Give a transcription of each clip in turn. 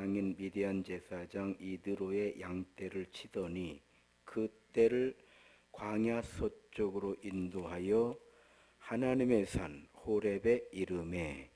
장인 미디안 제사장 이드로의 양떼를 치더니 그 떼를 광야 서쪽으로 인도하여 하나님의 산 호렙에 이르매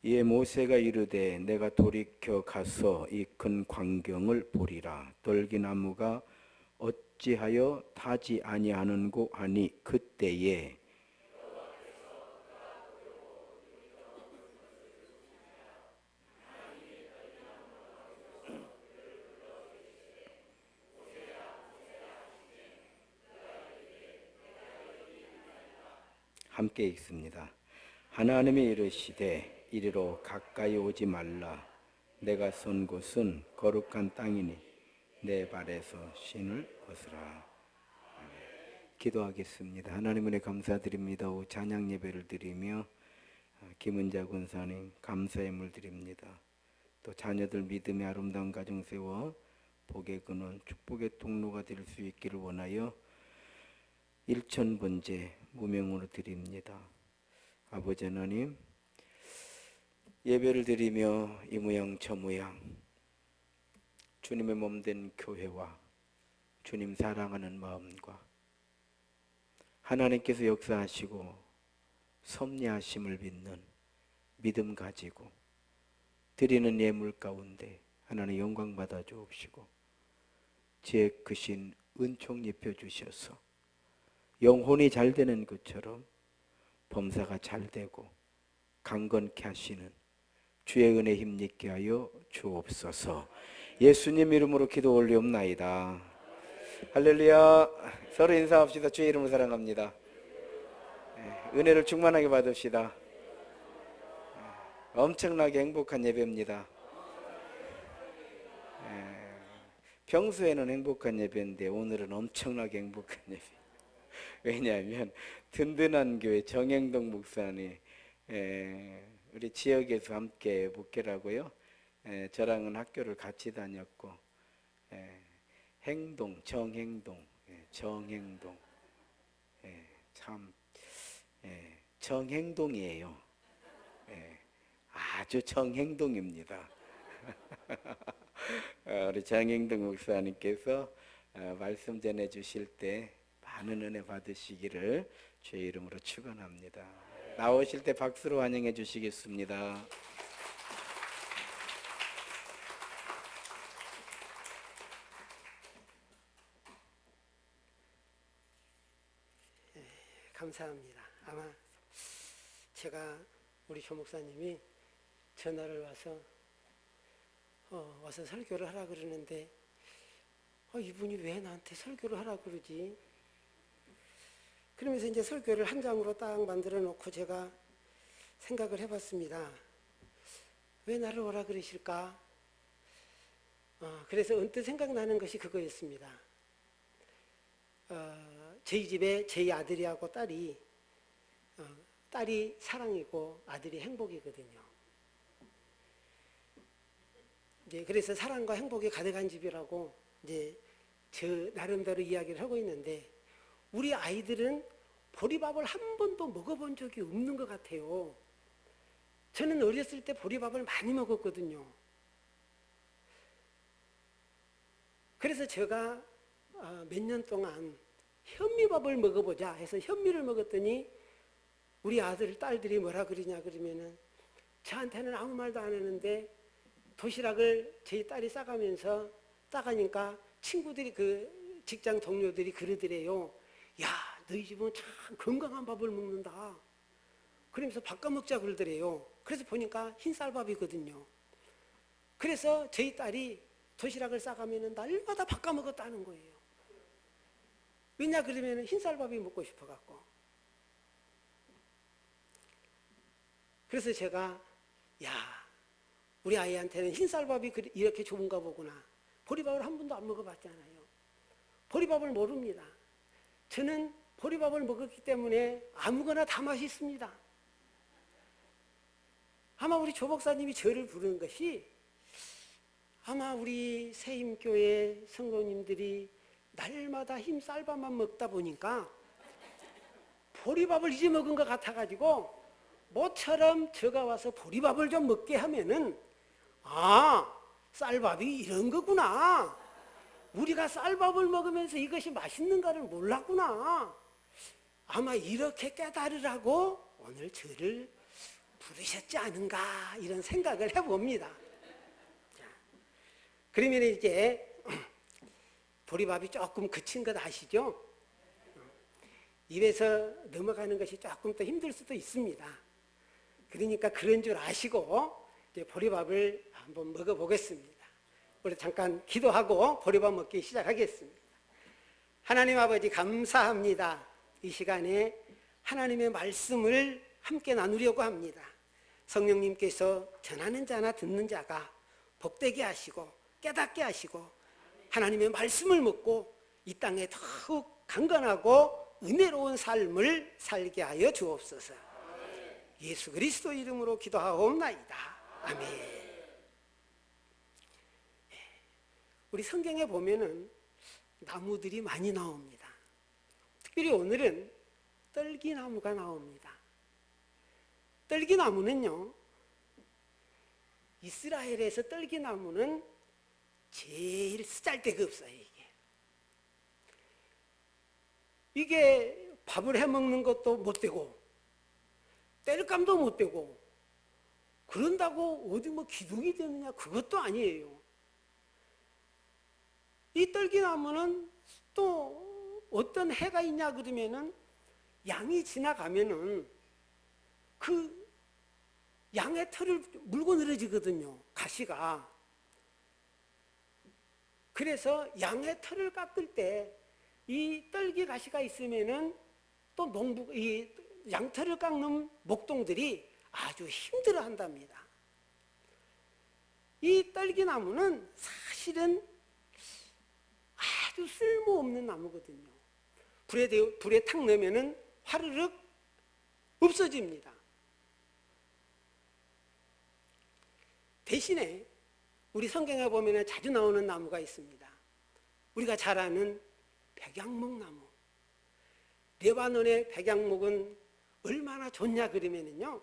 이에 모세가 이르되 내가 돌이켜 가서 이 큰 광경을 보리라. 떨기나무가 어찌하여 타지 아니하는고 하니 그때에 함께 읽습니다. 하나님이 이르시되 이리로 가까이 오지 말라. 내가 선 곳은 거룩한 땅이니 내 발에서 신을 벗으라. 기도하겠습니다. 하나님 은혜 감사드립니다. 오 찬양 예배를 드리며 김은자 군사님 감사의 물 드립니다. 또 자녀들 믿음의 아름다운 가정 세워 복의 근원 축복의 통로가 될 수 있기를 원하여 일천번제 무명으로 드립니다. 아버지 하나님, 예배를 드리며 이 모양 저 모양 주님의 몸된 교회와 주님 사랑하는 마음과 하나님께서 역사하시고 섭리하심을 믿는 믿음 가지고 드리는 예물 가운데 하나님 영광 받아 주옵시고 지혜 크신 은총 입혀 주셔서 영혼이 잘 되는 것처럼 범사가 잘 되고 강건케 하시는 주의 은혜 힘있게 하여 주옵소서. 예수님 이름으로 기도 올리옵나이다. 할렐루야. 서로 인사합시다. 주의 이름으로 사랑합니다. 은혜를 충만하게 받읍시다. 엄청나게 행복한 예배입니다. 평소에는 행복한 예배인데 오늘은 엄청나게 행복한 예배. 왜냐하면 든든한 교회 정행동 목사님 우리 지역에서 함께 목회라고요. 저랑은 학교를 같이 다녔고 행동, 정행동, 정행동 참 정행동이에요. 아주 정행동입니다. 우리 정행동 목사님께서 말씀 전해 주실 때 많은 은혜 받으시기를 주의 이름으로 축원합니다. 나오실 때 박수로 환영해 주시겠습니다. 감사합니다. 아마 제가 우리 조 목사님이 전화를 와서 설교를 하라 그러는데 이분이 왜 나한테 설교를 하라 그러지? 그러면서 이제 설교를 한 장으로 딱 만들어 놓고 제가 생각을 해봤습니다. 왜 나를 오라 그러실까? 그래서 언뜻 생각나는 것이 그거였습니다. 저희 집에 저희 아들이하고 딸이 사랑이고 아들이 행복이거든요. 이제 그래서 사랑과 행복이 가득한 집이라고 이제 저 나름대로 이야기를 하고 있는데 우리 아이들은 보리밥을 한 번도 먹어본 적이 없는 것 같아요. 저는 어렸을 때 보리밥을 많이 먹었거든요. 그래서 제가 몇 년 동안 현미밥을 먹어보자 해서 현미를 먹었더니 우리 아들, 딸들이 뭐라 그러냐 그러면은 저한테는 아무 말도 안 했는데 도시락을 저희 딸이 싸가니까 친구들이 그 직장 동료들이 그러더래요. 야, 너희 집은 참 건강한 밥을 먹는다. 그러면서 바꿔 먹자 그러더래요. 그래서 보니까 흰쌀밥이거든요. 그래서 저희 딸이 도시락을 싸가면 날마다 바꿔 먹었다는 거예요. 왜냐 그러면 흰쌀밥이 먹고 싶어갖고. 그래서 제가 우리 아이한테는 흰쌀밥이 이렇게 좋은가 보구나. 보리밥을 한 번도 안 먹어봤잖아요. 보리밥을 모릅니다. 저는 보리밥을 먹었기 때문에 아무거나 다 맛있습니다. 아마 우리 조 목사님이 저를 부르는 것이 아마 우리 세임교회 성도님들이 날마다 흰 쌀밥만 먹다 보니까 보리밥을 이제 먹은 것 같아가지고 모처럼 제가 와서 보리밥을 좀 먹게 하면은 아, 쌀밥이 이런 거구나. 우리가 쌀밥을 먹으면서 이것이 맛있는가를 몰랐구나. 아마 이렇게 깨달으라고 오늘 저를 부르셨지 않은가 이런 생각을 해봅니다. 자, 그러면 이제 보리밥이 조금 그친 것 아시죠? 입에서 넘어가는 것이 조금 더 힘들 수도 있습니다. 그러니까 그런 줄 아시고 이제 보리밥을 한번 먹어보겠습니다. 우리 잠깐 기도하고 보리밥 먹기 시작하겠습니다. 하나님 아버지 감사합니다. 이 시간에 하나님의 말씀을 함께 나누려고 합니다. 성령님께서 전하는 자나 듣는 자가 복되게 하시고 깨닫게 하시고 하나님의 말씀을 먹고 이 땅에 더욱 강건하고 은혜로운 삶을 살게 하여 주옵소서. 예수 그리스도 이름으로 기도하옵나이다. 아멘. 우리 성경에 보면은 나무들이 많이 나옵니다. 특별히 오늘은 떨기나무가 나옵니다. 떨기나무는요, 이스라엘에서 떨기나무는 제일 쓰잘데가 없어요. 이게 밥을 해먹는 것도 못 되고 땔감도 못 되고 그런다고 어디 뭐 기둥이 되느냐 그것도 아니에요. 이 떨기나무는 또 어떤 해가 있냐 그러면은 양이 지나가면은 그 양의 털을 물고 늘어지거든요. 가시가. 그래서 양의 털을 깎을 때 이 떨기 가시가 있으면은 또 이 양털을 깎는 목동들이 아주 힘들어 한답니다. 이 떨기나무는 사실은 아주 쓸모없는 나무거든요. 불에 탁 넣으면은 화르륵 없어집니다. 대신에 우리 성경에 보면 자주 나오는 나무가 있습니다. 우리가 잘 아는 백양목나무. 레바논의 백양목은 얼마나 좋냐 그러면은요,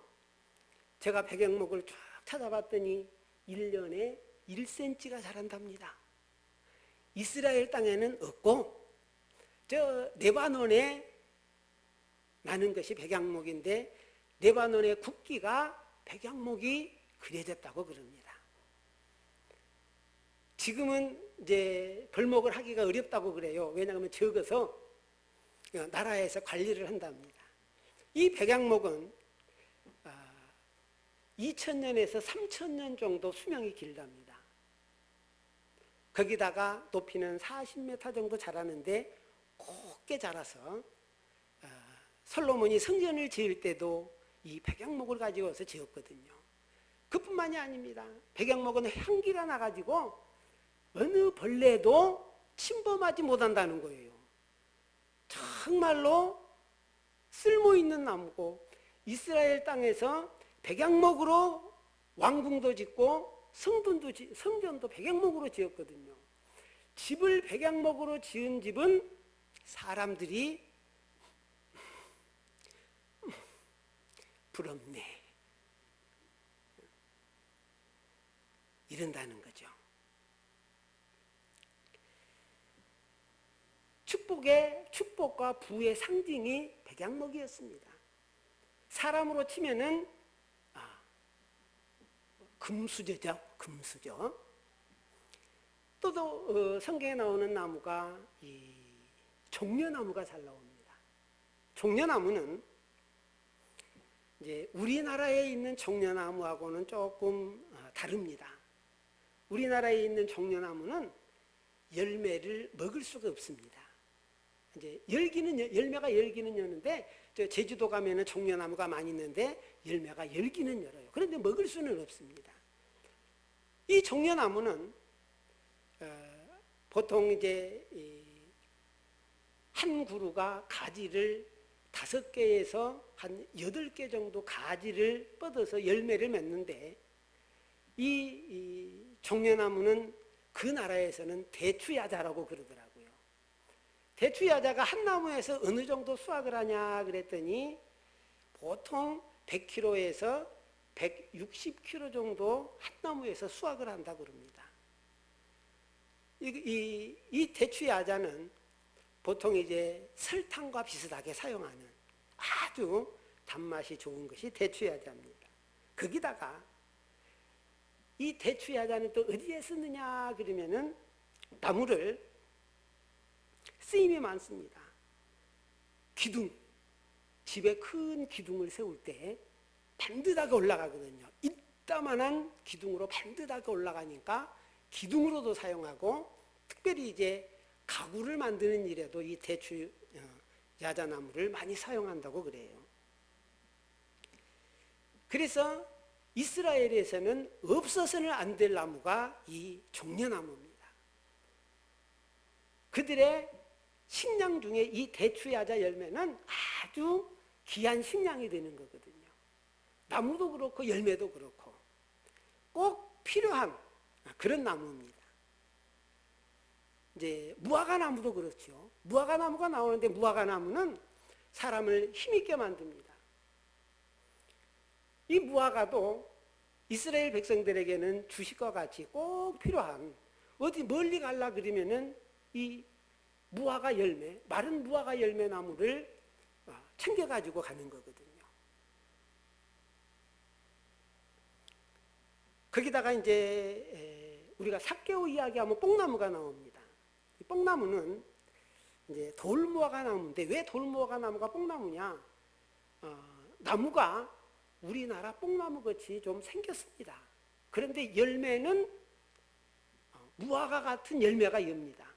제가 백양목을 쫙 찾아봤더니 1년에 1cm가 자란답니다. 이스라엘 땅에는 없고 저 레바논에 나는 것이 백양목인데 레바논의 국기가 백양목이 그려졌다고 그럽니다. 지금은 이제 벌목을 하기가 어렵다고 그래요. 왜냐하면 적어서 나라에서 관리를 한답니다. 이 백양목은 2000년에서 3000년 정도 수명이 길답니다. 거기다가 높이는 40m 정도 자라는데 곱게 자라서 솔로몬이 성전을 지을 때도 이 백양목을 가지고서 지었거든요. 그뿐만이 아닙니다. 백양목은 향기가 나가지고 어느 벌레도 침범하지 못한다는 거예요. 정말로 쓸모있는 나무고 이스라엘 땅에서 백양목으로 왕궁도 짓고 성전도 백양목으로 지었거든요. 집을 백양목으로 지은 집은 사람들이 부럽네 이런다는 거죠. 축복과 부의 상징이 백양목이었습니다. 사람으로 치면은 금수저죠. 금수저. 또 성경에 나오는 나무가 이 종려나무가 잘 나옵니다. 종려나무는 이제 우리나라에 있는 종려나무하고는 조금 다릅니다. 우리나라에 있는 종려나무는 열매를 먹을 수가 없습니다. 이제 열매가 열기는 여는데 제주도 가면은 종려나무가 많이 있는데 열매가 열기는 열어요. 그런데 먹을 수는 없습니다. 이 종려나무는 보통 이제 한 그루가 가지를 5개에서 한 8개 정도 가지를 뻗어서 열매를 맺는데 이 종려나무는 그 나라에서는 대추야자라고 그러더라고요. 대추야자가 한 나무에서 어느 정도 수확을 하냐 그랬더니 보통 100kg에서 160kg 정도 한 나무에서 수확을 한다고 그럽니다. 이 대추야자는 보통 이제 설탕과 비슷하게 사용하는 아주 단맛이 좋은 것이 대추야자입니다. 거기다가 이 대추야자는 또 어디에 쓰느냐 그러면은 나무를 쓰임이 많습니다. 기둥, 집에 큰 기둥을 세울 때 반듯하게 올라가거든요. 이따만한 기둥으로 반듯하게 올라가니까 기둥으로도 사용하고, 특별히 이제 가구를 만드는 일에도 이 대추 야자나무를 많이 사용한다고 그래요. 그래서 이스라엘에서는 없어서는 안 될 나무가 이 종려나무입니다. 그들의 식량 중에 이 대추야자 열매는 아주 귀한 식량이 되는 거거든요. 나무도 그렇고 열매도 그렇고 꼭 필요한 그런 나무입니다. 이제 무화과 나무도 그렇죠. 무화과 나무가 나오는데 무화과 나무는 사람을 힘있게 만듭니다. 이 무화과도 이스라엘 백성들에게는 주식과 같이 꼭 필요한, 어디 멀리 가려 그러면은 이 무화과 열매, 마른 무화과 열매 나무를 챙겨가지고 가는 거거든요. 거기다가 이제 우리가 삭개오 이야기하면 뽕나무가 나옵니다. 이 뽕나무는 이제 돌무화과 나무인데, 왜 돌무화과 나무가 뽕나무냐? 나무가 우리나라 뽕나무 같이 좀 생겼습니다. 그런데 열매는 무화과 같은 열매가 엽니다.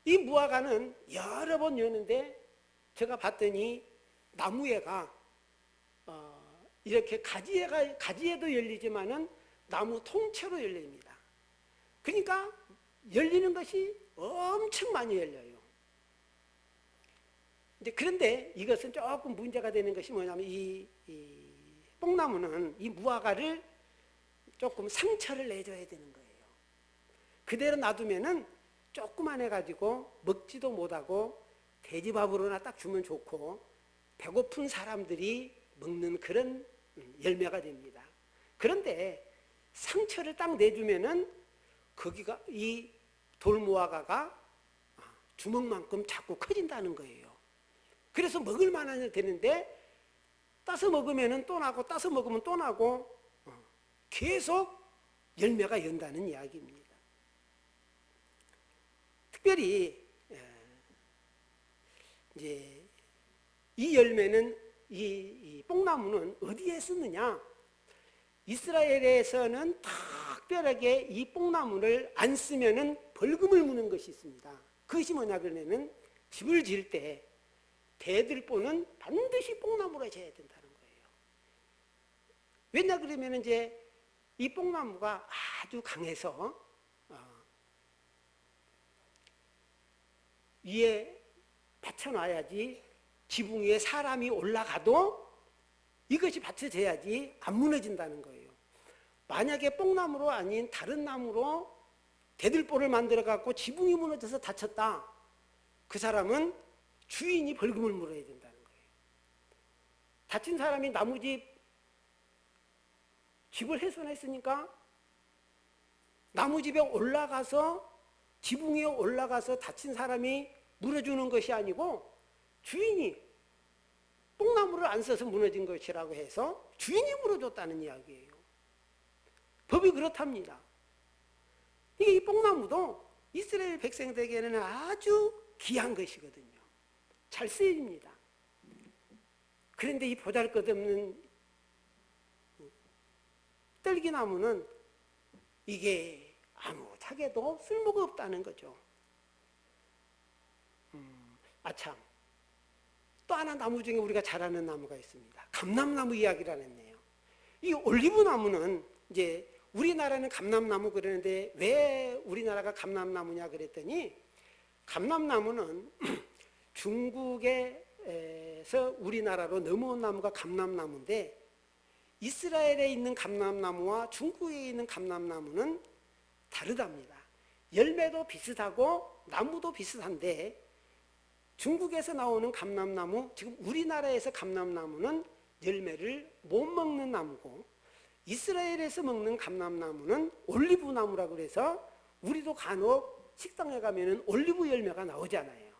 이 무화과는 여러 번 여는데 제가 봤더니 나무에가 이렇게 가지에도 열리지만은 나무 통째로 열립니다. 그러니까 열리는 것이 엄청 많이 열려요. 그런데 이것은 조금 문제가 되는 것이 뭐냐면 이 뽕나무는 이 무화과를 조금 상처를 내줘야 되는 거예요. 그대로 놔두면은 조그만 해가지고 먹지도 못하고 돼지밥으로나 딱 주면 좋고 배고픈 사람들이 먹는 그런 열매가 됩니다. 그런데 상처를 딱 내주면은 거기가 이 돌무화과가 주먹만큼 자꾸 커진다는 거예요. 그래서 먹을 만한 되는데 따서 먹으면 또 나고 따서 먹으면 또 나고 계속 열매가 연다는 이야기입니다. 특별히 이제 이 열매는 이 뽕나무는 어디에 쓰느냐? 이스라엘에서는 특별하게 이 뽕나무를 안 쓰면은 벌금을 무는 것이 있습니다. 그것이 뭐냐 그러면은 집을 지을 때 대들보는 반드시 뽕나무로 져야 된다는 거예요. 왜냐 그러면 이제 이 뽕나무가 아주 강해서 위에 받쳐놔야지, 지붕 위에 사람이 올라가도 이것이 받쳐져야지 안 무너진다는 거예요. 만약에 뽕나무로 아닌 다른 나무로 대들보를 만들어 갖고 지붕이 무너져서 다쳤다, 그 사람은 주인이 벌금을 물어야 된다는 거예요. 다친 사람이 나무집 집을 훼손했으니까 나무집에 올라가서 지붕 위에 올라가서 다친 사람이 물어주는 것이 아니고 주인이 뽕나무를 안 써서 무너진 것이라고 해서 주인이 물어줬다는 이야기예요. 법이 그렇답니다. 이 뽕나무도 이스라엘 백성들에게는 아주 귀한 것이거든요. 잘 쓰입니다. 그런데 이 보잘것없는 떨기나무는 이게 아무짝에도 쓸모가 없다는 거죠. 아참, 또 하나 나무 중에 우리가 잘 아는 나무가 있습니다. 감람나무 이야기를 안 했네요. 이 올리브나무는 이제 우리나라는 감람나무 그러는데 왜 우리나라가 감람나무냐 그랬더니, 감람나무는 중국에서 우리나라로 넘어온 나무가 감람나무인데, 이스라엘에 있는 감람나무와 중국에 있는 감람나무는 다르답니다. 열매도 비슷하고 나무도 비슷한데 중국에서 나오는 감람나무, 지금 우리나라에서 감람나무는 열매를 못 먹는 나무고 이스라엘에서 먹는 감람나무는 올리브나무라고 그래서 우리도 간혹 식당에 가면은 올리브 열매가 나오잖아요.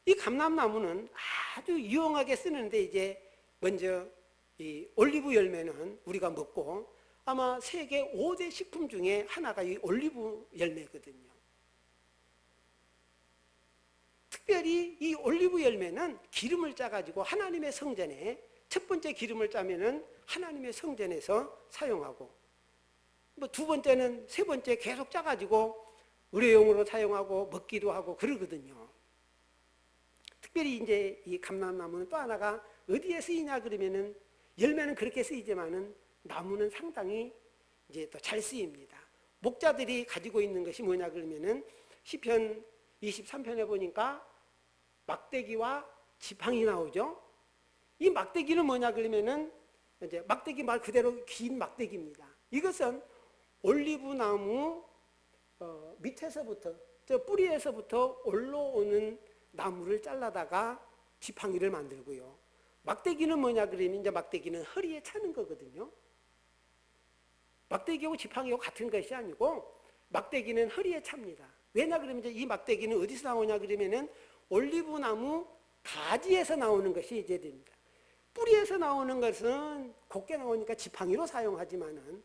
이 감람나무는 아주 유용하게 쓰는데 이제 먼저 이 올리브 열매는 우리가 먹고 아마 세계 5대 식품 중에 하나가 이 올리브 열매거든요. 특별히 이 올리브 열매는 기름을 짜가지고 하나님의 성전에 첫 번째 기름을 짜면은 하나님의 성전에서 사용하고 뭐 두 번째는 세 번째 계속 짜가지고 의료용으로 사용하고 먹기도 하고 그러거든요. 특별히 이제 이 감람나무는 또 하나가 어디에 쓰이냐 그러면은 열매는 그렇게 쓰이지만은 나무는 상당히 이제 또 잘 쓰입니다. 목자들이 가지고 있는 것이 뭐냐 그러면은 시편 23편에 보니까 막대기와 지팡이 나오죠. 이 막대기는 뭐냐 그러면은 이제 막대기 말 그대로 긴 막대기입니다. 이것은 올리브 나무 밑에서부터 저 뿌리에서부터 올라오는 나무를 잘라다가 지팡이를 만들고요. 막대기는 뭐냐 그러면 이제 막대기는 허리에 차는 거거든요. 막대기하고 지팡이하고 같은 것이 아니고 막대기는 허리에 찹니다. 왜냐 그러면 이제 이 막대기는 어디서 나오냐 그러면은 올리브 나무 가지에서 나오는 것이 이제 됩니다. 뿌리에서 나오는 것은 곱게 나오니까 지팡이로 사용하지만은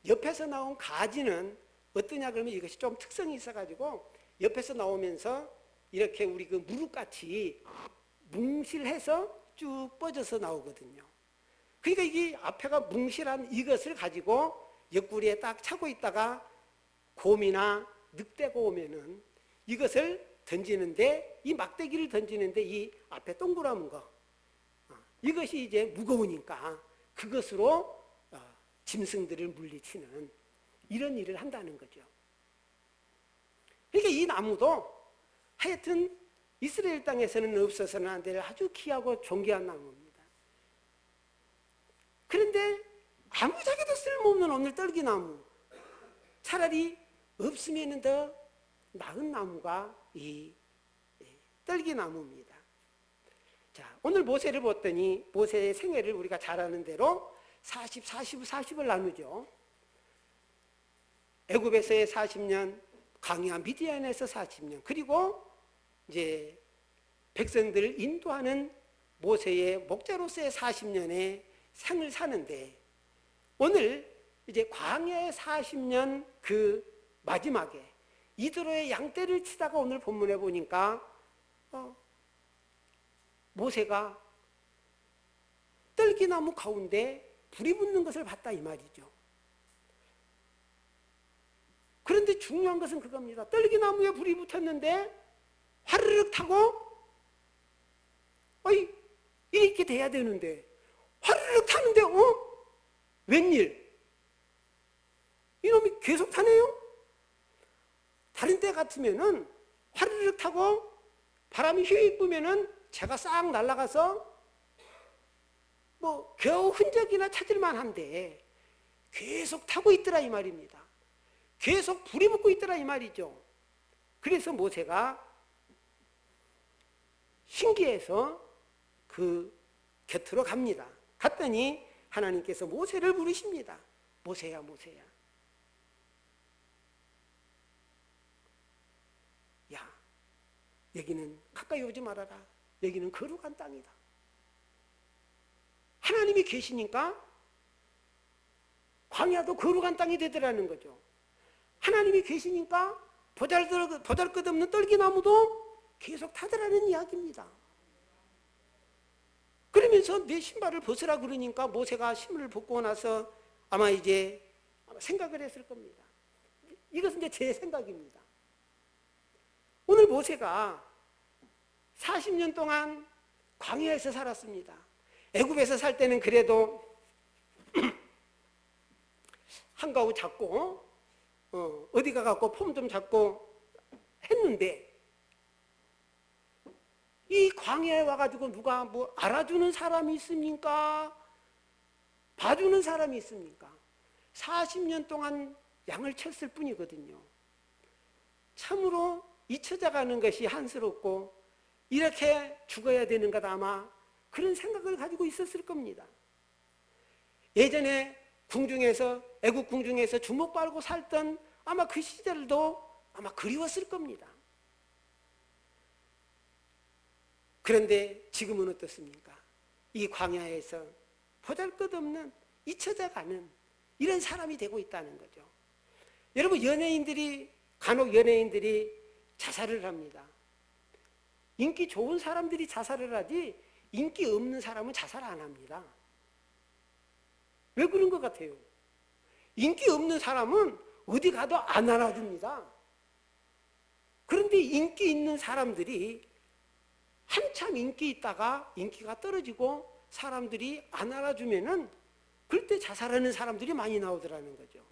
옆에서 나온 가지는 어떠냐 그러면 이것이 좀 특성이 있어가지고 옆에서 나오면서 이렇게 우리 그 무릎같이 뭉실해서 쭉 뻗어서 나오거든요. 그러니까 이게 앞에가 뭉실한 이것을 가지고 옆구리에 딱 차고 있다가 곰이나 늑대가 오면은 이것을 던지는데 이 막대기를 던지는데 이 앞에 동그라문 거 이것이 이제 무거우니까 그것으로 짐승들을 물리치는 이런 일을 한다는 거죠. 그러니까 이 나무도 하여튼 이스라엘 땅에서는 없어서는 안 될 아주 귀하고 존귀한 나무입니다. 그런데 아무짝에도 쓸모없는 오늘 떨기나무 차라리 없으면 더 나은 나무가 이 떨기나무입니다. 자, 오늘 모세를 봤더니 모세의 생애를 우리가 잘 아는 대로 40, 40, 40을 나누죠. 애굽에서의 40년, 광야 미디안에서 40년, 그리고 이제 백성들을 인도하는 모세의 목자로서의 40년의 생을 사는데 오늘 이제 광야의 40년 그 마지막에 이드로의 양떼를 치다가 오늘 본문에 보니까 모세가 떨기나무 가운데 불이 붙는 것을 봤다 이 말이죠. 그런데 중요한 것은 그겁니다. 떨기나무에 불이 붙었는데 화르륵 타고 이렇게 돼야 되는데 화르륵 타는데 웬일? 이놈이 계속 타네요? 다른 때 같으면은 화르륵 타고 바람이 휘익 부면은 제가 싹 날아가서 뭐 겨우 흔적이나 찾을만 한데 계속 타고 있더라 이 말입니다. 계속 불이 붙고 있더라 이 말이죠. 그래서 모세가 신기해서 그 곁으로 갑니다. 갔더니 하나님께서 모세를 부르십니다. 모세야 모세야. 야, 여기는 가까이 오지 말아라. 여기는 거룩한 땅이다. 하나님이 계시니까 광야도 거룩한 땅이 되더라는 거죠. 하나님이 계시니까 보잘것없는 떨기나무도 계속 타더라는 이야기입니다. 그러면서 내 신발을 벗으라 그러니까 모세가 신발을 벗고 나서 아마 이제 생각을 했을 겁니다. 이것은 이제 제 생각입니다. 오늘 모세가 40년 동안 광야에서 살았습니다. 애굽에서 살 때는 그래도 한가구 잡고 어디 가갖고 폼 좀 잡고 했는데 이 광야에 와가지고 누가 뭐 알아주는 사람이 있습니까? 봐주는 사람이 있습니까? 40년 동안 양을 쳤을 뿐이거든요. 참으로 잊혀져가는 것이 한스럽고 이렇게 죽어야 되는 것 아마 그런 생각을 가지고 있었을 겁니다. 예전에 궁중에서 애국 궁중에서 주먹 빨고 살던 아마 그 시절도 아마 그리웠을 겁니다. 그런데 지금은 어떻습니까? 이 광야에서 보잘것없는 잊혀져가는 이런 사람이 되고 있다는 거죠. 여러분, 간혹 연예인들이 자살을 합니다. 인기 좋은 사람들이 자살을 하지 인기 없는 사람은 자살 안 합니다. 왜 그런 것 같아요? 인기 없는 사람은 어디 가도 안 알아줍니다. 그런데 인기 있는 사람들이 한참 인기 있다가 인기가 떨어지고 사람들이 안 알아주면은 그때 자살하는 사람들이 많이 나오더라는 거죠.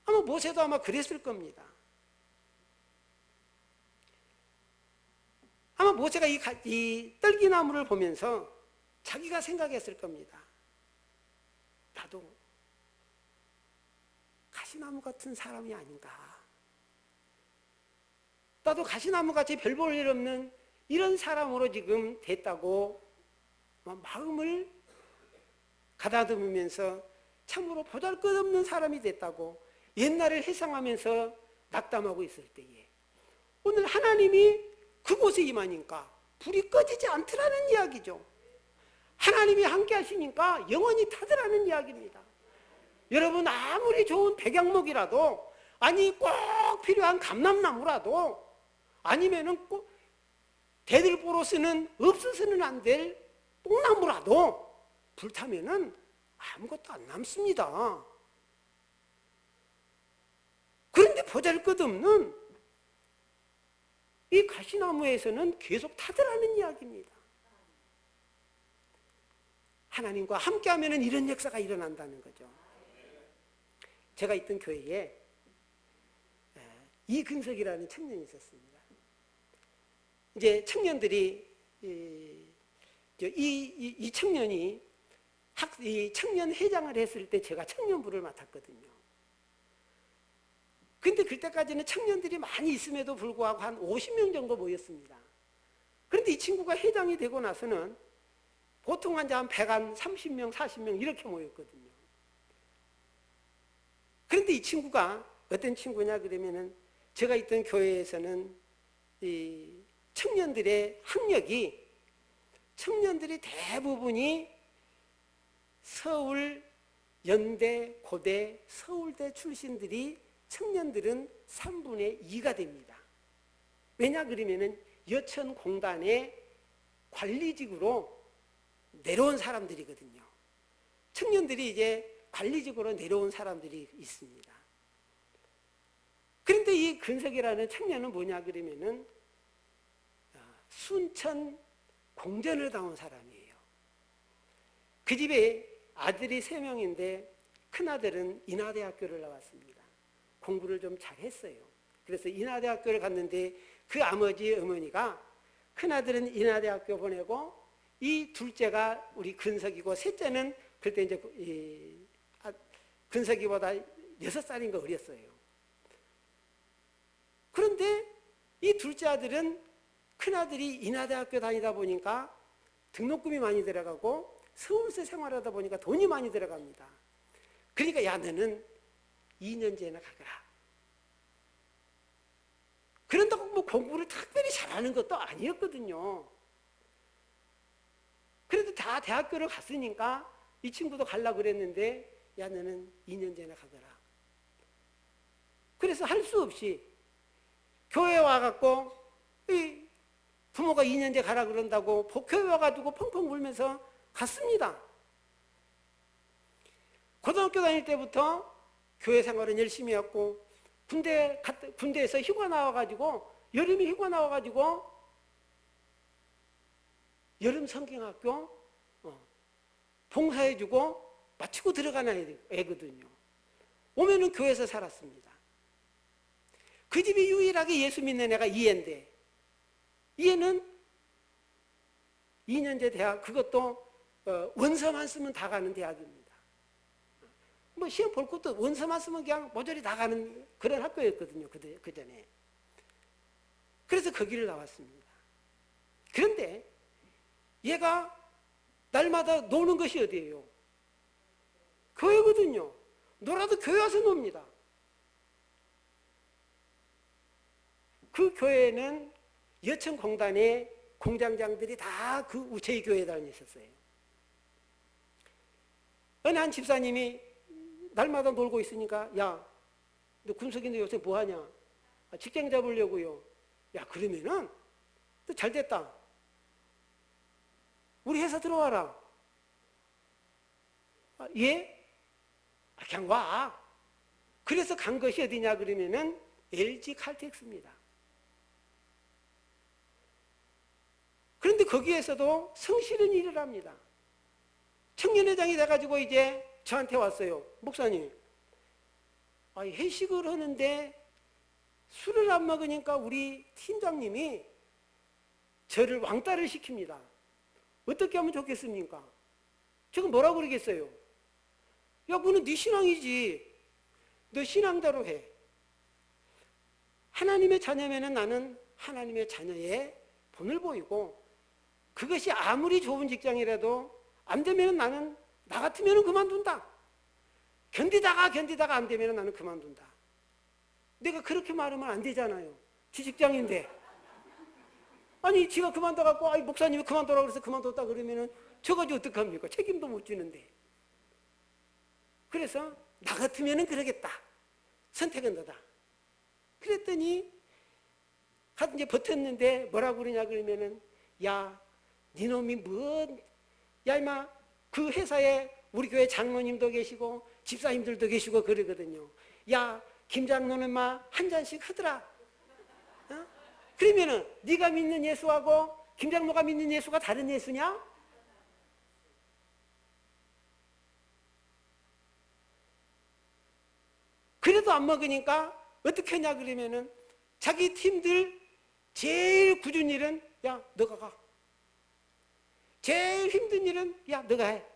아마 모세도 아마 그랬을 겁니다. 아마 모세가 이 떨기나무를 보면서 자기가 생각했을 겁니다. 나도 가시나무 같은 사람이 아닌가. 나도 가시나무같이 별 볼 일 없는 이런 사람으로 지금 됐다고 마음을 가다듬으면서 참으로 보잘것없는 사람이 됐다고 옛날을 회상하면서 낙담하고 있을 때에 오늘 하나님이 그곳에 임하니까 불이 꺼지지 않더라는 이야기죠. 하나님이 함께 하시니까 영원히 타더라는 이야기입니다. 여러분, 아무리 좋은 백양목이라도, 아니 꼭 필요한 감람나무라도, 아니면은 꼭 대들보로서는 없어서는 안 될 뽕나무라도 불타면은 아무것도 안 남습니다. 그런데 보잘것없는 이 가시나무에서는 계속 타더라는 이야기입니다. 하나님과 함께하면 이런 역사가 일어난다는 거죠. 제가 있던 교회에 이근석이라는 청년이 있었습니다. 이제 청년들이 이 청년이 이 청년 회장을 했을 때 제가 청년부를 맡았거든요. 근데 그때까지는 청년들이 많이 있음에도 불구하고 한 50명 정도 모였습니다. 그런데 이 친구가 회장이 되고 나서는 보통 한 130명, 40명 이렇게 모였거든요. 그런데 이 친구가 어떤 친구냐 그러면은 제가 있던 교회에서는 이 청년들의 학력이 청년들이 대부분이 서울, 연대, 고대, 서울대 출신들이 청년들은 3분의 2가 됩니다. 왜냐 그러면은 여천공단의 관리직으로 내려온 사람들이거든요. 청년들이 이제 관리직으로 내려온 사람들이 있습니다. 그런데 이 근석이라는 청년은 뭐냐 그러면은 순천 공전을 당한 사람이에요. 그 집에 아들이 3명인데 큰아들은 인하대학교를 나왔습니다. 공부를 좀 잘했어요. 그래서 인하대학교를 갔는데 그 아버지 어머니가 큰아들은 인하대학교 보내고 이 둘째가 우리 근석이고 셋째는 그때 이제 근석이보다 6살인가 어렸어요. 그런데 이 둘째 아들은 큰아들이 인하대학교 다니다 보니까 등록금이 많이 들어가고 서울서 생활하다 보니까 돈이 많이 들어갑니다. 그러니까 야 너는 2년제나 가거라. 그런다고 뭐 공부를 특별히 잘하는 것도 아니었거든요. 그래도 다 대학교를 갔으니까 이 친구도 가려고 그랬는데 야 너는 2년제나 가거라. 그래서 할 수 없이 교회에 와갖고 이 부모가 2년제 가라 그런다고 교회 와가지고 펑펑 울면서 갔습니다. 고등학교 다닐 때부터 교회 생활은 열심히 했고 군대에서 휴가 나와가지고 여름에 휴가 나와가지고 여름 성경학교 봉사해주고 마치고 들어가는 애거든요. 오면은 교회에서 살았습니다. 그 집이 유일하게 예수 믿는 애가 이 애인데 얘는 2년제 대학, 그것도 원서만 쓰면 다 가는 대학입니다. 뭐 시험 볼 것도 원서만 쓰면 그냥 모조리 다 가는 그런 학교였거든요. 그 전에. 그래서 거기를 나왔습니다. 그런데 얘가 날마다 노는 것이 어디예요? 교회거든요. 놀아도 교회 와서 놉니다. 그 교회는 여천공단의 공장장들이 다 그 저희 교회에 다녔었어요. 어느 한 집사님이 날마다 놀고 있으니까, 야, 너 군석인데 요새 뭐하냐? 직장 잡으려고요. 야, 그러면은 너 잘됐다. 우리 회사 들어와라. 예? 그냥 와. 그래서 간 것이 어디냐 그러면은 LG 칼텍스입니다. 그런데 거기에서도 성실한 일을 합니다. 청년회장이 돼가지고 이제 저한테 왔어요. 목사님, 회식을 하는데 술을 안 먹으니까 우리 팀장님이 저를 왕따를 시킵니다. 어떻게 하면 좋겠습니까? 제가 뭐라고 그러겠어요? 야, 그거는 네 신앙이지. 너 신앙대로 해. 하나님의 자녀면은 나는 하나님의 자녀의 본을 보이고, 그것이 아무리 좋은 직장이라도 안 되면 나는, 나 같으면 그만둔다. 견디다가 안 되면 나는 그만둔다. 내가 그렇게 말하면 안 되잖아요. 지 직장인데. 아니, 지가 그만둬갖고, 목사님이 그만둬라 그래서 그만뒀다 그러면은 저거지 어떡합니까? 책임도 못 지는데. 그래서 나 같으면 그러겠다. 선택은 너다. 그랬더니 이제 버텼는데 뭐라고 그러냐 그러면은, 야, 니놈이 야, 임마, 그 회사에 우리 교회 장로님도 계시고 집사님들도 계시고 그러거든요. 야, 김 장로는 막 한 잔씩 하더라. 어? 그러면은 네가 믿는 예수하고 김 장로가 믿는 예수가 다른 예수냐? 그래도 안 먹으니까 어떻게 하냐 그러면은 자기 팀들 제일 굳은 일은, 야, 너가 가. 제일 힘든 일은, 야, 너가 해.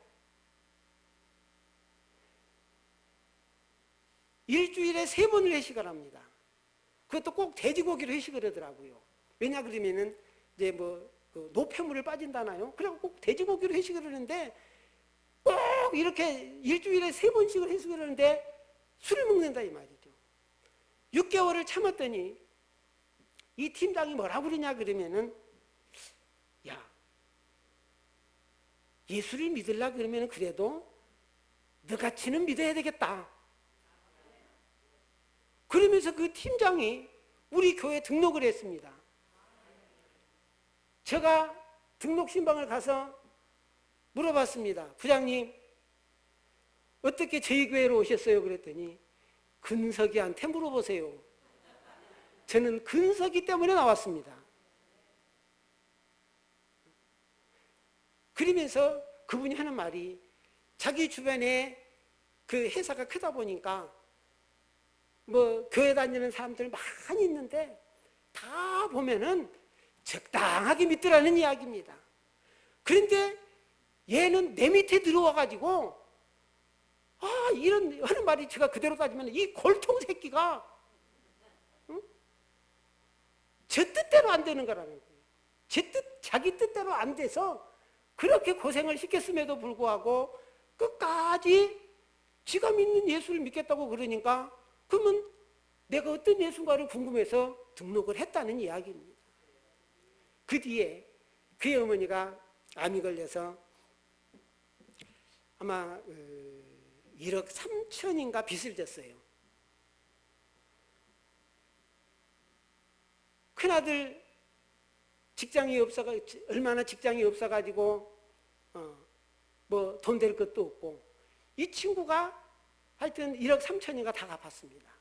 일주일에 3번을 회식을 합니다. 그것도 꼭 돼지고기로 회식을 하더라고요. 왜냐 그러면은 이제 그 노폐물을 빠진다나요? 그래서 꼭 돼지고기로 회식을 하는데, 꼭 이렇게 일주일에 3번씩을 회식을 하는데 술을 먹는다 이 말이죠. 6개월을 참았더니 이 팀장이 뭐라고 그러냐 그러면은, 야, 예수를 믿으려 그러면 그래도 너같이는 믿어야 되겠다. 그러면서 그 팀장이 우리 교회에 등록을 했습니다. 제가 등록 신방을 가서 물어봤습니다. 부장님, 어떻게 저희 교회로 오셨어요? 그랬더니 근석이한테 물어보세요. 저는 근석이 때문에 나왔습니다. 그러면서 그분이 하는 말이, 자기 주변에 그 회사가 크다 보니까 뭐 교회 다니는 사람들 많이 있는데 다 보면은 적당하게 믿더라는 이야기입니다. 그런데 얘는 내 밑에 들어와가지고, 이런 하는 말이 제가 그대로 따지면 이 골통 새끼가, 응? 제 뜻대로 안 되는 거라는 거예요. 자기 뜻대로 안 돼서 그렇게 고생을 시켰음에도 불구하고 끝까지 지가 믿는 예수를 믿겠다고 그러니까, 그러면 내가 어떤 예수인가를 궁금해서 등록을 했다는 이야기입니다. 그 뒤에 그의 어머니가 암이 걸려서 아마 1억 3천인가 빚을 졌어요. 큰아들 직장이 얼마나 직장이 없어가지고 뭐 돈 될 것도 없고, 이 친구가 하여튼 1억 3천인가 다 갚았습니다.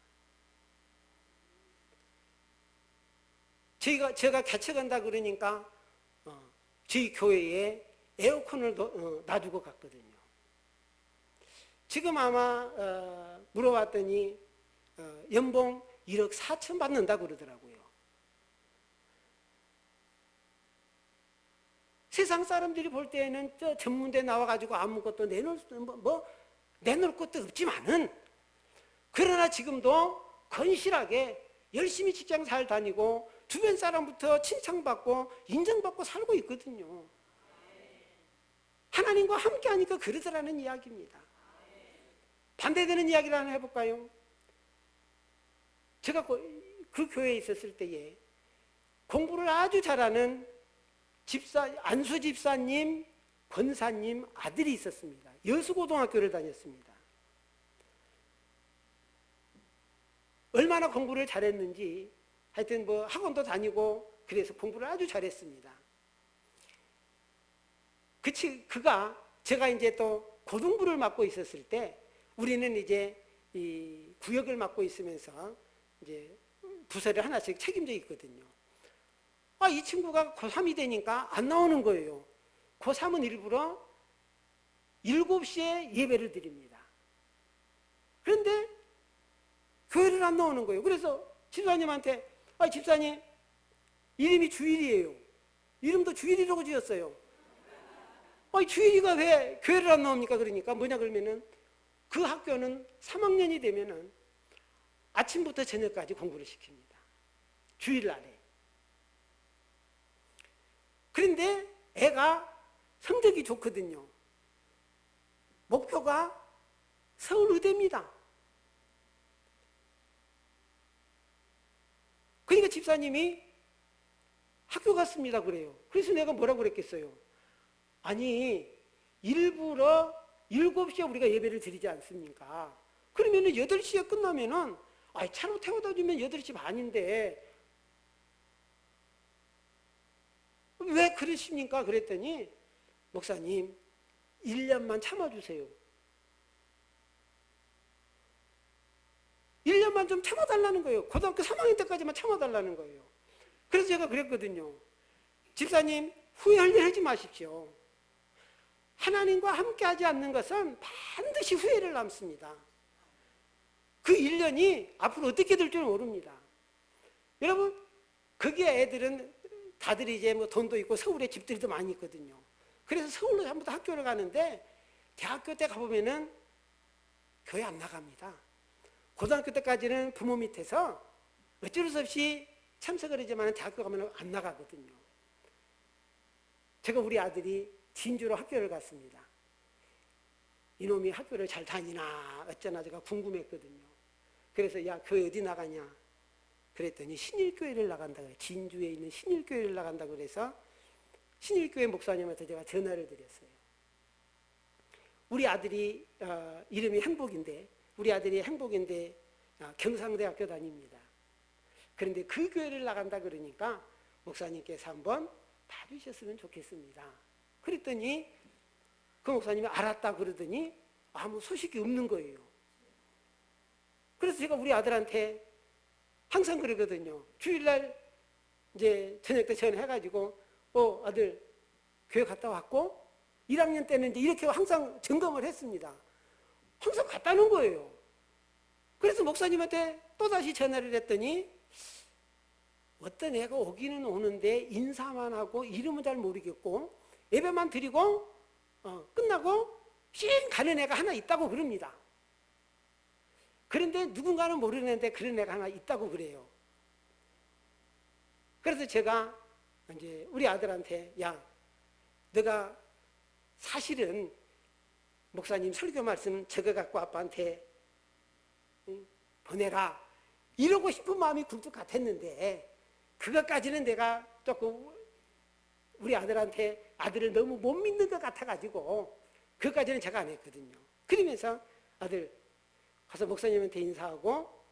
제가 개척한다 그러니까 저희 교회에 에어컨을 놔두고 갔거든요. 지금 아마 물어봤더니 연봉 1억 4천 받는다 그러더라고요. 세상 사람들이 볼 때에는 저 전문대 나와가지고 아무것도 내놓을 것도 없지만은, 그러나 지금도 건실하게 열심히 직장 잘 다니고 주변 사람부터 칭찬받고 인정받고 살고 있거든요. 하나님과 함께 하니까 그러더라는 이야기입니다. 반대되는 이야기를 하나 해볼까요? 제가 그 교회에 있었을 때에 공부를 아주 잘하는 안수 집사님, 권사님 아들이 있었습니다. 여수고등학교를 다녔습니다. 얼마나 공부를 잘했는지 하여튼 뭐 학원도 다니고 그래서 공부를 아주 잘했습니다. 그가 제가 이제 또 고등부를 맡고 있었을 때 우리는 이제 이 구역을 맡고 있으면서 이제 부서를 하나씩 책임져 있거든요. 이 친구가 고3이 되니까 안 나오는 거예요. 고3은 일부러 7시에 예배를 드립니다. 그런데 교회를 안 나오는 거예요. 그래서 집사님한테 집사님 이름이 주일이에요. 이름도 주일이라고 지었어요. 주일이가 왜 교회를 안 나옵니까? 그러니까 뭐냐 그러면은 그 학교는 3학년이 되면은 아침부터 저녁까지 공부를 시킵니다. 주일날에. 그런데 애가 성적이 좋거든요. 목표가 서울의대입니다. 그러니까 집사님이 학교 갔습니다 그래요. 그래서 내가 뭐라고 그랬겠어요? 아니 일부러 7시에 우리가 예배를 드리지 않습니까? 그러면은 8시에 끝나면은 차로 태워다 주면 8시 반인데 왜 그러십니까? 그랬더니 목사님 1년만 참아주세요. 1년만 좀 참아달라는 거예요. 고등학교 3학년 때까지만 참아달라는 거예요. 그래서 제가 그랬거든요. 집사님 후회하지 마십시오. 하나님과 함께 하지 않는 것은 반드시 후회를 남습니다. 그 1년이 앞으로 어떻게 될 줄 모릅니다. 여러분 거기에 애들은 다들 이제 뭐 돈도 있고 서울에 집들이도 많이 있거든요. 그래서 서울로 전부 다 학교를 가는데 대학교 때 가보면은 교회 안 나갑니다. 고등학교 때까지는 부모 밑에서 어쩔 수 없이 참석을 하지만 대학교 가면 안 나가거든요. 제가 우리 아들이 진주로 학교를 갔습니다. 이놈이 학교를 잘 다니나 어쩌나 제가 궁금했거든요. 그래서 야 교회 어디 나가냐 그랬더니 신일교회를 나간다 그래. 진주에 있는 신일교회를 나간다 그래서 신일교회 목사님한테 제가 전화를 드렸어요. 우리 아들이 이름이 행복인데 경상대학교 다닙니다. 그런데 그 교회를 나간다 그러니까 목사님께서 한번 봐주셨으면 좋겠습니다. 그랬더니 그 목사님이 알았다 그러더니 아무 소식이 없는 거예요. 그래서 제가 우리 아들한테 항상 그러거든요. 주일날 이제 저녁 때 전화해가지고 아들 교회 갔다 왔고 1학년 때는 이제 이렇게 항상 점검을 했습니다. 항상 갔다는 거예요. 그래서 목사님한테 또다시 전화를 했더니 어떤 애가 오기는 오는데 인사만 하고 이름은 잘 모르겠고 예배만 드리고 끝나고 씩 가는 애가 하나 있다고 그럽니다. 그런데 누군가는 모르는데 그런 애가 하나 있다고 그래요. 그래서 제가 이제 우리 아들한테 야 너가 사실은 목사님 설교 말씀 적어갖고 아빠한테 보내라 이러고 싶은 마음이 굴뚝 같았는데 그것까지는 내가 조금 우리 아들한테 아들을 너무 못 믿는 것 같아가지고 그것까지는 제가 안 했거든요. 그러면서 아들 가서 목사님한테 인사하고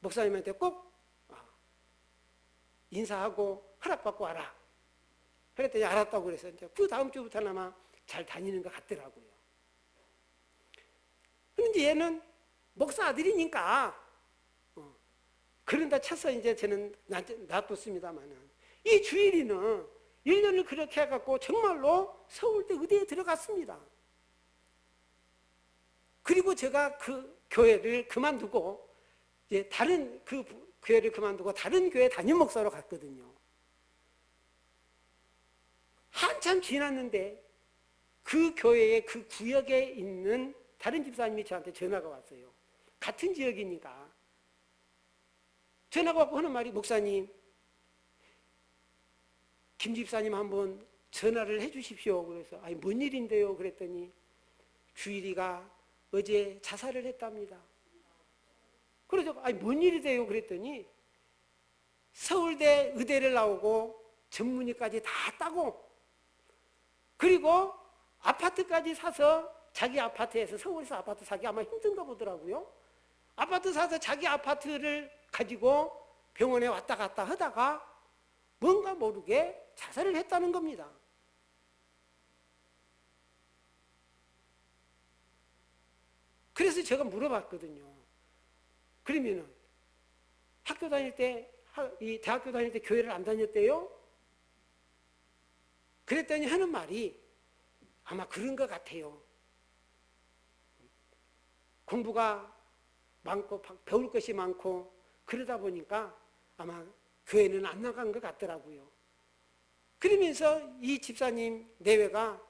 목사님한테 꼭 인사하고 허락받고 와라. 그랬더니 알았다고 그래서 이제 그 다음 주부터는 아마 잘 다니는 것 같더라고요. 그런데 얘는 목사 아들이니까 그런다 쳐서 이제 저는 놔뒀습니다만은 이 주일이는 1년을 그렇게 해갖고 정말로 서울대 의대에 들어갔습니다. 그리고 제가 그 교회를 그만두고 이제 다른 그 교회를 그만두고 다른 교회 담임 목사로 갔거든요. 한참 지났는데 그 교회의 그 구역에 있는 다른 집사님이 저한테 전화가 왔어요. 같은 지역이니까. 전화가 왔고 하는 말이, 목사님, 김 집사님 한번 전화를 해 주십시오. 그래서 아니 뭔 일인데요? 그랬더니 주일이가 어제 자살을 했답니다. 그래서 아니 뭔 일이세요? 그랬더니 서울대 의대를 나오고 전문의까지 다 따고 그리고 아파트까지 사서 자기 아파트에서, 서울에서 아파트 사기 아마 힘든가 보더라고요. 아파트 사서 자기 아파트를 가지고 병원에 왔다 갔다 하다가 뭔가 모르게 자살을 했다는 겁니다. 그래서 제가 물어봤거든요. 그러면은 학교 다닐 때, 이 대학교 다닐 때 교회를 안 다녔대요? 그랬더니 하는 말이 아마 그런 것 같아요. 공부가 많고 배울 것이 많고 그러다 보니까 아마 교회는 안 나간 것 같더라고요. 그러면서 이 집사님 내외가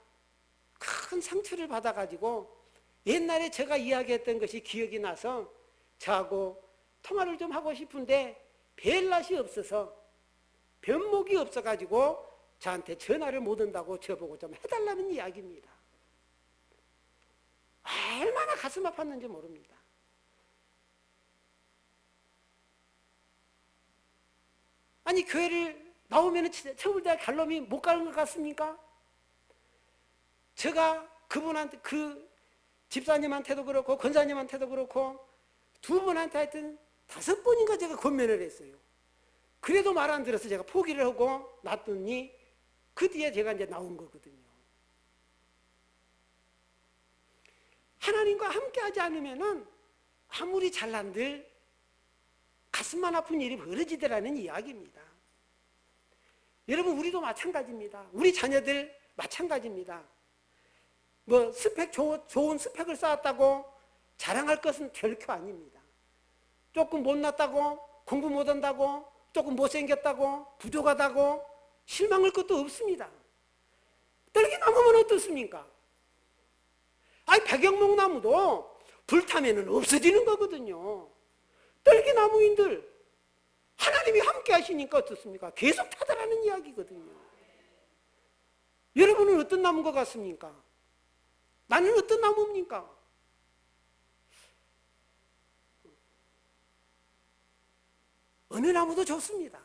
큰 상처를 받아가지고 옛날에 제가 이야기했던 것이 기억이 나서 저하고 통화를 좀 하고 싶은데 뵐 낯이 없어서, 변목이 없어가지고 저한테 전화를 못 한다고 저보고 좀 해달라는 이야기입니다. 얼마나 가슴 아팠는지 모릅니다. 아니 교회를 나오면 서울대학 갈 놈이 못 가는 것 같습니까? 제가 그분한테, 그 집사님한테도 그렇고 권사님한테도 그렇고 두 분한테 하여튼 5번인가 제가 권면을 했어요. 그래도 말 안 들어서 제가 포기를 하고 놨더니 그 뒤에 제가 이제 나온 거거든요. 하나님과 함께 하지 않으면은 아무리 잘난들 가슴만 아픈 일이 벌어지더라는 이야기입니다. 여러분, 우리도 마찬가지입니다. 우리 자녀들 마찬가지입니다. 뭐 좋은 스펙을 쌓았다고 자랑할 것은 결코 아닙니다. 조금 못났다고, 공부 못한다고, 조금 못생겼다고, 부족하다고 실망할 것도 없습니다. 떨기 나무면 어떻습니까? 아니 백영목나무도 불타면 없어지는 거거든요. 떨기 나무인들 하나님이 함께 하시니까 어떻습니까? 계속 타더라는 이야기거든요. 여러분은 어떤 나무인 것 같습니까? 나는 어떤 나무입니까? 어느 나무도 좋습니다.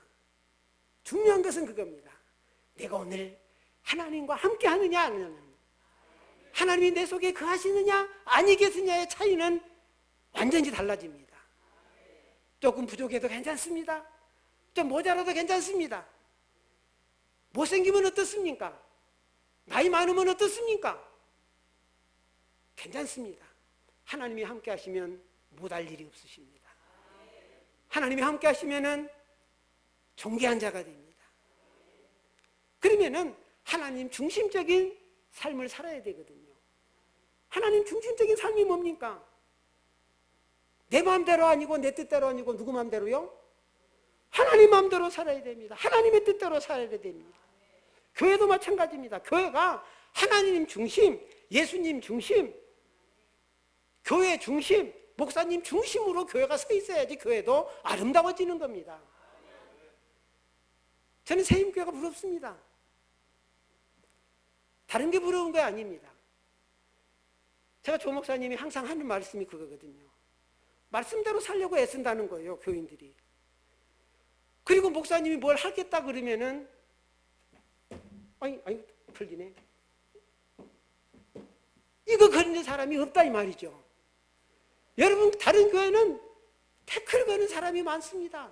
중요한 것은 그겁니다. 내가 오늘 하나님과 함께 하느냐 안 하느냐, 하나님이 내 속에 거하시느냐 아니겠느냐의 차이는 완전히 달라집니다. 조금 부족해도 괜찮습니다. 좀 모자라도 괜찮습니다. 못생기면 어떻습니까? 나이 많으면 어떻습니까? 괜찮습니다. 하나님이 함께 하시면 못할 일이 없으십니다. 하나님이 함께 하시면은 존귀한 자가 됩니다. 그러면은 하나님 중심적인 삶을 살아야 되거든요. 하나님 중심적인 삶이 뭡니까? 내 마음대로 아니고 내 뜻대로 아니고 누구 마음대로요? 하나님 마음대로 살아야 됩니다. 하나님의 뜻대로 살아야 됩니다. 교회도 마찬가지입니다. 교회가 하나님 중심, 예수님 중심, 교회 중심, 목사님 중심으로 교회가 서 있어야지 교회도 아름다워지는 겁니다. 저는 세임교회가 부럽습니다. 다른 게 부러운 게 아닙니다. 제가 조 목사님이 항상 하는 말씀이 그거거든요. 말씀대로 살려고 애쓴다는 거예요, 교인들이. 그리고 목사님이 뭘 하겠다 그러면은 아니 틀리네. 이거 거는 사람이 없다 이 말이죠. 여러분, 다른 교회는 태클 거는 사람이 많습니다.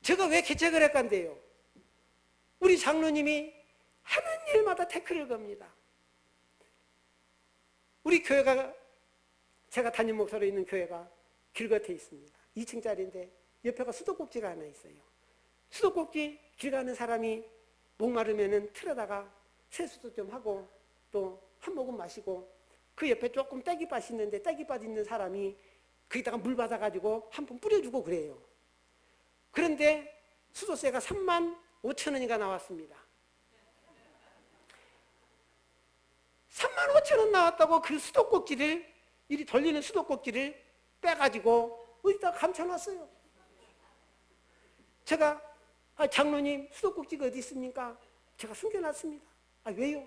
제가 왜 개척을 했간데요? 우리 장로님이 하는 일마다 태클을 겁니다. 우리 교회가, 제가 담임 목사로 있는 교회가 길 곁에 있습니다. 2층짜리인데 옆에가 수도꼭지가 하나 있어요. 수도꼭지 길 가는 사람이 목마르면은 틀어다가 세수도 좀 하고 또 한 모금 마시고, 그 옆에 조금 떼기밭이 있는데 떼기밭 있는 사람이 거기다가 물 받아가지고 한 푼 뿌려주고 그래요. 그런데 수도세가 3만 5,000원인가 나왔습니다. 35,000원 나왔다고 그 수도꼭지를, 이리 돌리는 수도꼭지를 빼가지고 어디다 감춰놨어요. 제가 장로님 수도꼭지가 어디 있습니까? 제가 숨겨놨습니다. 왜요?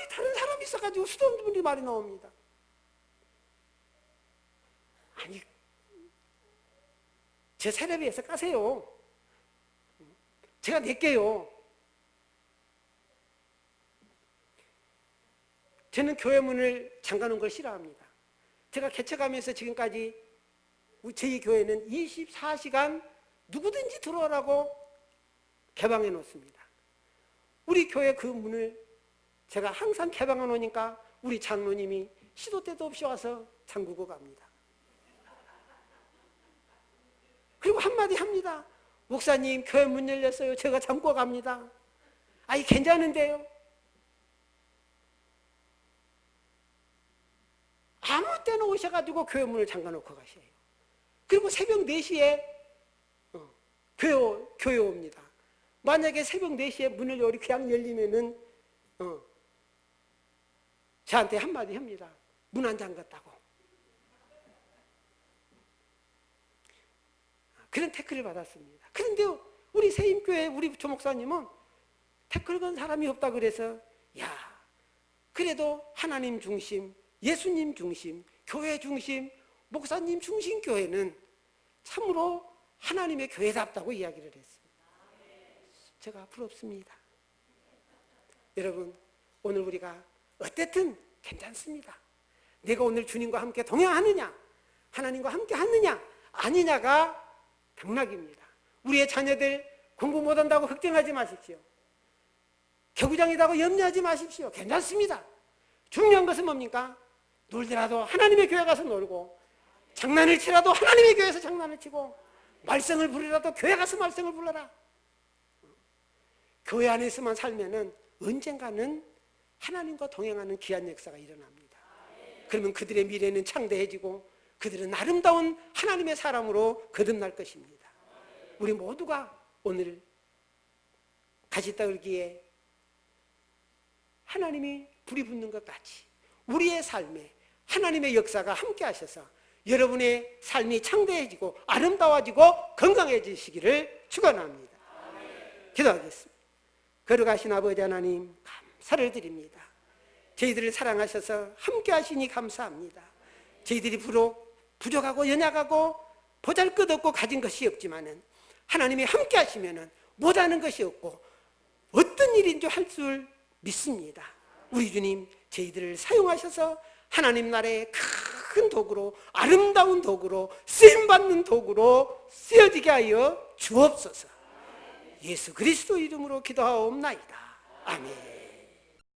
다른 사람이 있어가지고 수도꼭지 말이 나옵니다. 아니, 제 사례비에서 까세요. 제가 낼게요. 저는 교회 문을 잠가놓은 걸 싫어합니다. 제가 개척하면서 지금까지 저희 교회는 24시간 누구든지 들어오라고 개방해 놓습니다. 우리 교회 그 문을 제가 항상 개방해 놓으니까 우리 장로님이 시도 때도 없이 와서 잠그고 갑니다. 그리고 한마디 합니다. 목사님, 교회 문 열렸어요. 제가 잠고 갑니다. 괜찮은데요? 아무 때나 오셔가지고 교회 문을 잠가놓고 가셔요. 그리고 새벽 4시에 교회 옵니다. 만약에 새벽 4시에 문을 그냥 열리면은 저한테 한마디 합니다. 문 안 잠갔다고. 그런 태클을 받았습니다. 그런데 우리 세임교회 우리 조목사님은 태클 건 사람이 없다 그래서 그래도 하나님 중심, 예수님 중심, 교회 중심, 목사님 중심 교회는 참으로 하나님의 교회답다고 이야기를 했습니다. 제가 부럽습니다. 여러분, 오늘 우리가 어쨌든 괜찮습니다. 내가 오늘 주님과 함께 동행하느냐, 하나님과 함께 하느냐, 아니냐가 당락입니다. 우리의 자녀들 공부 못한다고 걱정하지 마십시오. 개구장이라고 염려하지 마십시오. 괜찮습니다. 중요한 것은 뭡니까? 놀더라도 하나님의 교회 가서 놀고, 장난을 치라도 하나님의 교회에서 장난을 치고, 말썽을 부리라도 교회 가서 말썽을 불러라. 교회 안에서만 살면은 언젠가는 하나님과 동행하는 귀한 역사가 일어납니다. 그러면 그들의 미래는 창대해지고 그들은 아름다운 하나님의 사람으로 거듭날 것입니다. 우리 모두가 오늘 가시떨기에 하나님이 불이 붙는 것 같이 우리의 삶에 하나님의 역사가 함께 하셔서 여러분의 삶이 창대해지고 아름다워지고 건강해지시기를 축원합니다. 기도하겠습니다. 걸어가신 아버지 하나님, 감사를 드립니다. 저희들을 사랑하셔서 함께 하시니 감사합니다. 저희들이 부족하고 연약하고 보잘것없고 가진 것이 없지만은 하나님이 함께 하시면은 못하는 것이 없고 어떤 일인지 할 줄 믿습니다. 우리 주님, 저희들을 사용하셔서 하나님 나라의 큰 도구로, 아름다운 도구로, 쓰임받는 도구로 쓰여지게 하여 주옵소서. 예수 그리스도 이름으로 기도하옵나이다. 아멘.